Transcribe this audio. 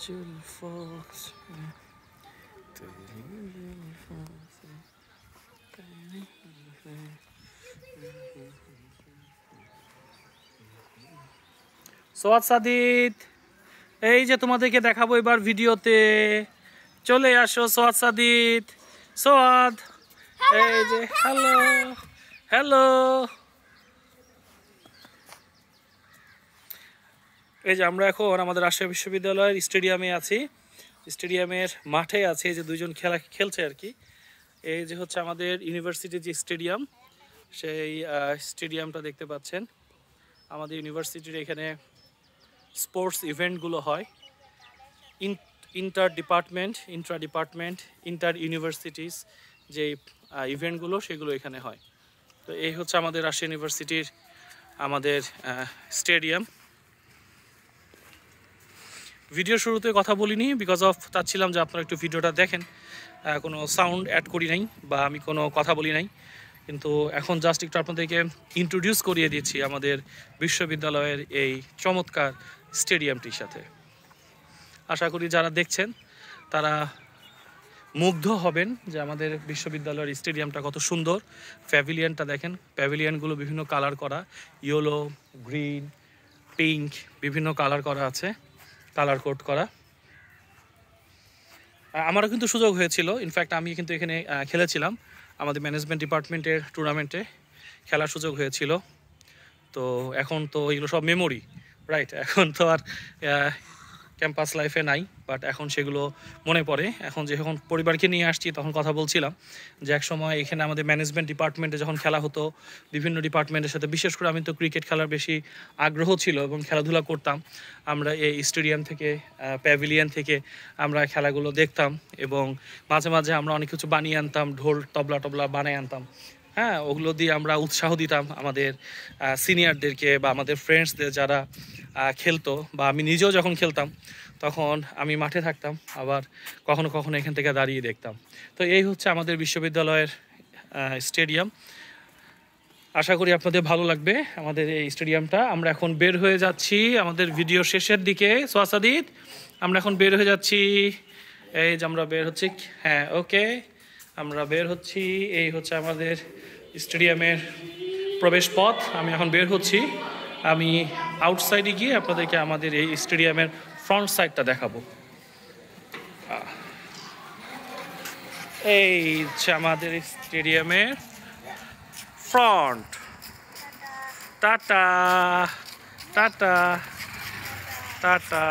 जुल्फों से সোয়াদ সাদিত, এই যে তোমাদেরকে দেখাবো এবার ভিডিওতে। চলে আসো সোয়াদ সাদিত। সোয়াদ, এই যে হ্যালো হ্যালো। এই যে আমরা এখন আমাদের রাজশাহী বিশ্ববিদ্যালয়ের স্টেডিয়ামে আছি। স্টেডিয়ামের মাঠে আছে, এই যে দুইজন খেলছে আর কি। এই যে হচ্ছে আমাদের ইউনিভার্সিটির যে স্টেডিয়াম, সেই স্টেডিয়ামটা দেখতে পাচ্ছেন। আমাদের ইউনিভার্সিটির এখানে স্পোর্টস ইভেন্টগুলো হয়, ইন্টার ডিপার্টমেন্ট ইন্টার ইউনিভার্সিটিস যে ইভেন্টগুলো, সেগুলো এখানে হয়। তো এই হচ্ছে আমাদের রাজশাহী ইউনিভার্সিটির আমাদের স্টেডিয়াম। ভিডিও শুরুতে কথা বলিনি বিকজ অফ চাচ্ছিলাম যে আপনারা একটু ভিডিওটা দেখেন। কোনো সাউন্ড অ্যাড করি নাই বা আমি কোনো কথা বলি নাই, কিন্তু এখন জাস্ট একটু আপনাদেরকে ইন্ট্রোডিউস করিয়ে দিচ্ছি আমাদের বিশ্ববিদ্যালয়ের এই চমৎকার স্টেডিয়ামটির সাথে। আশা করি যারা দেখছেন তারা মুগ্ধ হবেন যে আমাদের বিশ্ববিদ্যালয়ের স্টেডিয়ামটা কত সুন্দর। প্যাভিলিয়নটা দেখেন, প্যাভিলিয়নগুলো বিভিন্ন কালার করা, ইয়েলো, গ্রিন, পিঙ্ক, বিভিন্ন কালার করা আছে, কালার কোড করা। আমারও কিন্তু সুযোগ হয়েছিল, ইনফ্যাক্ট আমি কিন্তু এখানে খেলেছিলাম, আমাদের ম্যানেজমেন্ট ডিপার্টমেন্টের টুর্নামেন্টে খেলার সুযোগ হয়েছিল। তো এখন তো এগুলো সব মেমোরি, রাইট? এখন তো আর ক্যাম্পাস লাইফে নাই, বাট এখন সেগুলো মনে পড়ে। এখন যখন পরিবারকে নিয়ে আসছি তখন কথা বলছিলাম যে এক সময় এখানে আমাদের ম্যানেজমেন্ট ডিপার্টমেন্টে যখন খেলা হতো বিভিন্ন ডিপার্টমেন্টের সাথে, বিশেষ করে আমি তো ক্রিকেট খেলার বেশি আগ্রহ ছিল এবং খেলাধুলা করতাম। আমরা এই স্টেডিয়াম থেকে, প্যাভিলিয়ন থেকে আমরা খেলাগুলো দেখতাম এবং মাঝে মাঝে আমরা অনেক কিছু বানিয়ে আনতাম, ঢোল তবলা টবলা বানিয়ে আনতাম। হ্যাঁ, ওগুলো দিয়ে আমরা উৎসাহ দিতাম আমাদের সিনিয়রদেরকে বা আমাদের ফ্রেন্ডসদের যারা খেলতো, বা আমি নিজেও যখন খেলতাম তখন আমি মাঠে থাকতাম, আবার কখনো কখনো এখান থেকে দাঁড়িয়ে দেখতাম। তো এই হচ্ছে আমাদের বিশ্ববিদ্যালয়ের স্টেডিয়াম। আশা করি আপনাদের ভালো লাগবে আমাদের এই স্টেডিয়ামটা। আমরা এখন বের হয়ে যাচ্ছি আমাদের ভিডিও শেষের দিকে। সোয়াসাদিত, আমরা এখন বের হয়ে যাচ্ছি। এই যে আমরা বের হচ্ছি, হ্যাঁ ওকে, আমরা বের হচ্ছি। এই হচ্ছে আমাদের স্টেডিয়ামের প্রবেশ পথ। আমি এখন বের হচ্ছি। আমি আউটসাইডে গিয়ে আপনাদেরকে আমাদের এই স্টেডিয়ামের ফ্রন্ট সাইডটা দেখাবো। এই হচ্ছে আমাদের স্টেডিয়ামের ফ্রন্ট। Tata tata tata.